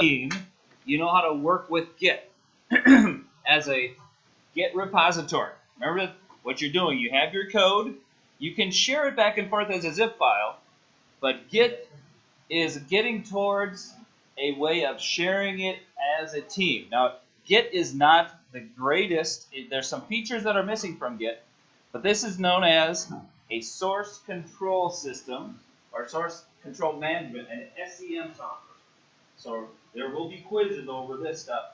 team, you know how to work with Git as a Git repository. Remember what you're doing. You have your code. You can share it back and forth as a zip file, but Git is getting towards a way of sharing it as a team. Now, Git is not the greatest. There's some features that are missing from Git, but this is known as a source control system or source control management and SCM software. So there will be quizzes over this stuff,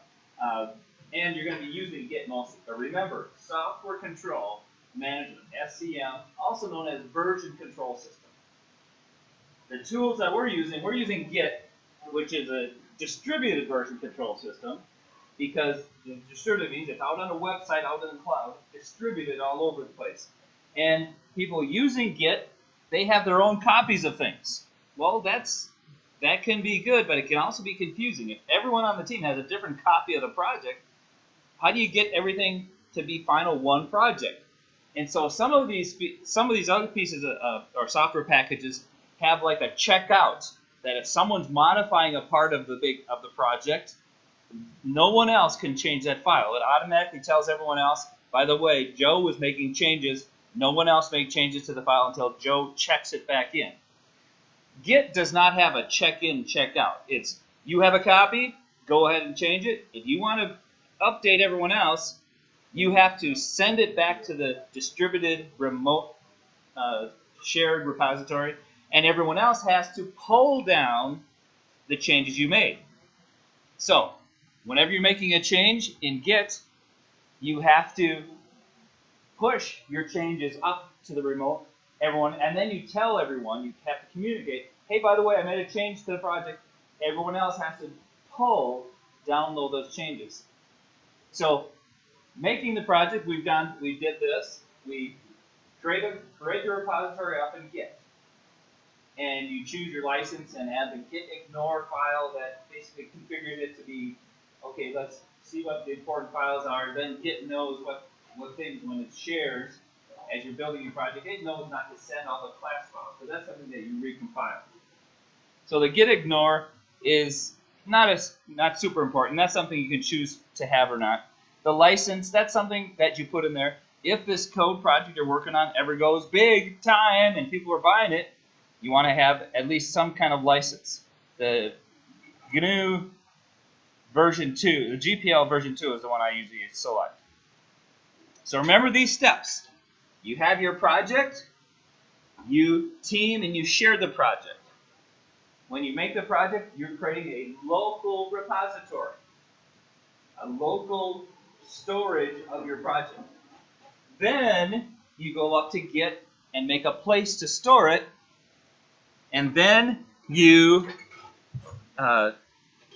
and you're going to be using Git mostly. But remember, software control management, SCM, also known as version control system. The tools that we're using Git, which is a distributed version control system, because distributed means it's out on a website, out in the cloud, distributed all over the place. And people using Git, they have their own copies of things. Well, that can be good, but it can also be confusing. If everyone on the team has a different copy of the project, how do you get everything to be final one project? And so some of these other pieces of or software packages have like a checkout that if someone's modifying a part of the project, no one else can change that file. It automatically tells everyone else, by the way, Joe was making changes. No one else made changes to the file until Joe checks it back in. Git does not have a check-in, check-out. It's you have a copy, go ahead and change it. If you want to update everyone else, you have to send it back to the distributed remote shared repository, and everyone else has to pull down the changes you made. So whenever you're making a change in Git, you have to push your changes up to the remote, everyone, and then you tell everyone, you have to communicate, hey, by the way, I made a change to the project. Everyone else has to download those changes. So making the project, we did this. We create your repository up in Git. And you choose your license and add the git ignore file that basically configured it to be, okay, let's see what the important files are. Then Git knows what things, when it shares, as you're building your project, it knows not to send all the class files. So that's something that you recompile. So the git ignore is not super important. That's something you can choose to have or not. The license, that's something that you put in there. If this code project you're working on ever goes big time and people are buying it, you want to have at least some kind of license. The GNU version 2, the GPL version 2 is the one I usually select. So remember these steps. You have your project, you team, and you share the project. When you make the project, you're creating a local repository, a local storage of your project. Then you go up to Git and make a place to store it, and then you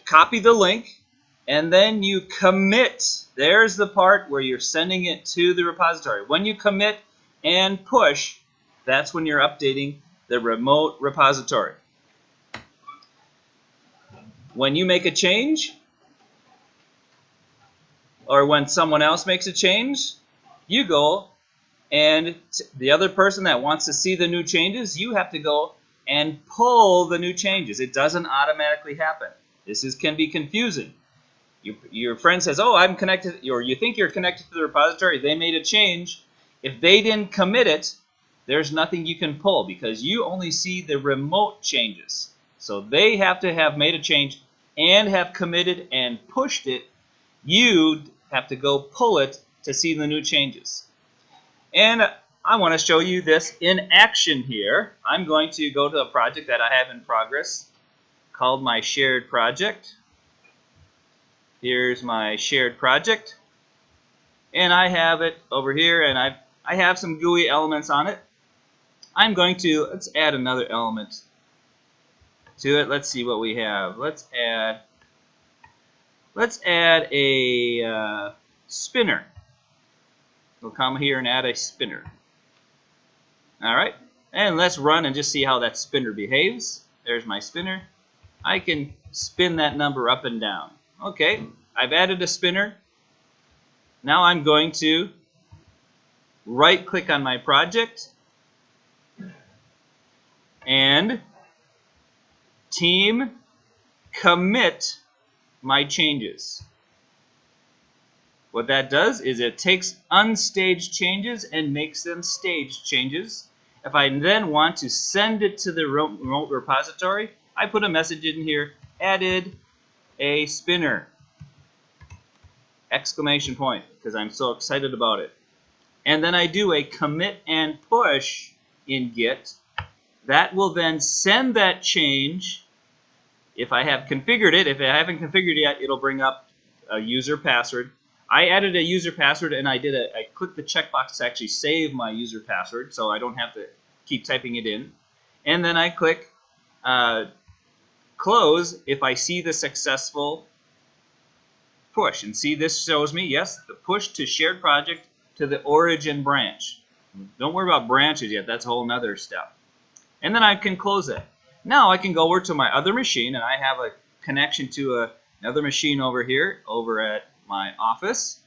copy the link, and then you commit. There's the part where you're sending it to the repository. When you commit and push, that's when you're updating the remote repository. When you make a change, or when someone else makes a change, you go, and the other person that wants to see the new changes, you have to go and pull the new changes. It doesn't automatically happen. This can be confusing. Your friend says, oh, I'm connected, or you think you're connected to the repository, they made a change. If they didn't commit it, there's nothing you can pull because you only see the remote changes. So they have to have made a change and have committed and pushed it. You have to go pull it to see the new changes. And I want to show you this in action here. I'm going to go to a project that I have in progress called my shared project. Here's my shared project. And I have it over here, and I have some GUI elements on it. I'm going to, let's add another element to it. Let's see what we have. Let's add a spinner. We'll come here and add a spinner. All right, and let's run and just see how that spinner behaves. There's my spinner. I can spin that number up and down. Okay, I've added a spinner. Now I'm going to right-click on my project and team commit my changes. What that does is it takes unstaged changes and makes them staged changes. If I then want to send it to the remote repository, I put a message in here, added a spinner, exclamation point, because I'm so excited about it. And then I do a commit and push in Git. That will then send that change. If I have configured it, if I haven't configured it yet, it'll bring up a user password. I added a user password and I clicked the checkbox to actually save my user password so I don't have to keep typing it in. And then I click close if I see the successful push. And see, this shows me, yes, the push to shared project to the origin branch. Don't worry about branches yet. That's a whole nother step. And then I can close it. Now I can go over to my other machine, and I have a connection to another machine over here, over at my office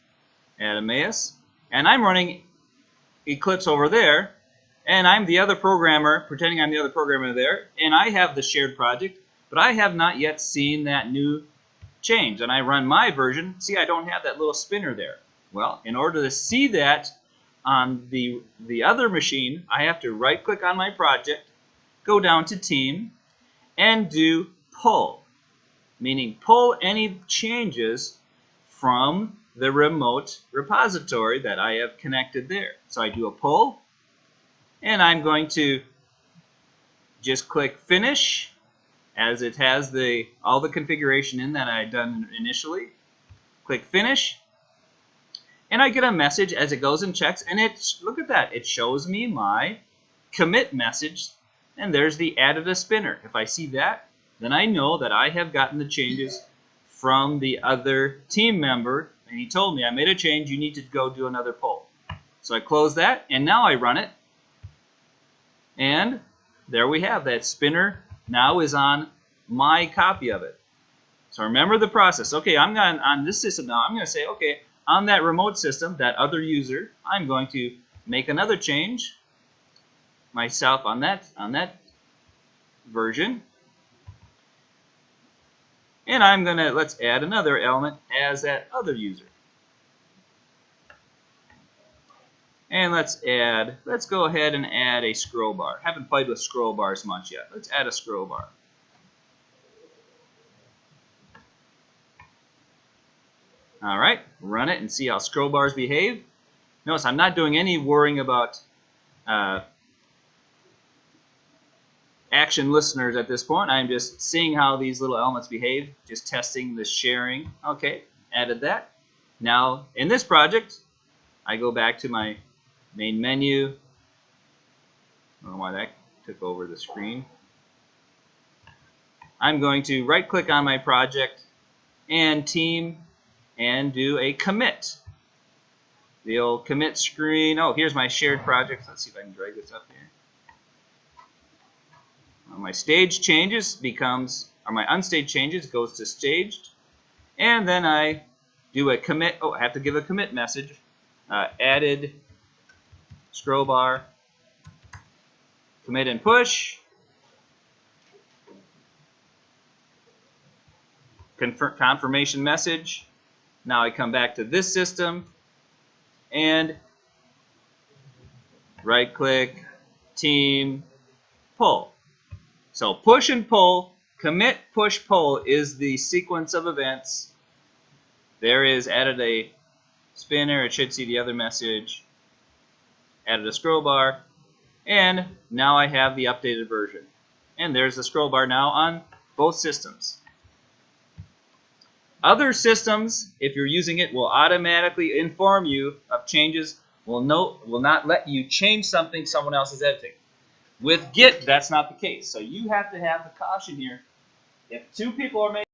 at Emmaus. And I'm running Eclipse over there, and I'm the other programmer, pretending I'm the other programmer there, and I have the shared project, but I have not yet seen that new change. And I run my version. See, I don't have that little spinner there. Well, in order to see that on the other machine, I have to right-click on my project, go down to Team, and do Pull, meaning pull any changes from the remote repository that I have connected there. So I do a pull, and I'm going to just click Finish, as it has all the configuration in that I had done initially. Click Finish, and I get a message as it goes and checks, and look at that, it shows me my commit message, and there's the added a spinner. If I see that, then I know that I have gotten the changes from the other team member, and he told me, I made a change, you need to go do another pull. So I close that, and now I run it, and there we have that spinner now is on my copy of it. So remember the process. Okay, I'm going on this system now, I'm going to say, okay, on that remote system, that other user, I'm going to make another change myself on that version. And I'm going to, let's add another element as that other user. And let's go ahead and add a scroll bar. Haven't played with scroll bars much yet. Let's add a scroll bar. All right, run it and see how scroll bars behave. Notice I'm not doing any worrying about action listeners at this point. I'm just seeing how these little elements behave, just testing the sharing. Okay, added that. Now, in this project, I go back to my main menu. I don't know why that took over the screen. I'm going to right-click on my project and Team and do a commit. The old commit screen. Oh, here's my shared project. Let's see if I can drag this up here. My staged changes my unstaged changes goes to staged, and then I do a commit. Oh, I have to give a commit message. Added scroll bar, commit and push, confirmation message. Now I come back to this system and right click, team, pull. So push and pull, commit, push, pull is the sequence of events. There is added a spinner, it should see the other message, added a scroll bar, and now I have the updated version. And there's the scroll bar now on both systems. Other systems, if you're using it, will automatically inform you of changes, will not let you change something someone else is editing. With Git, that's not the case. So you have to have the caution here. If two people are making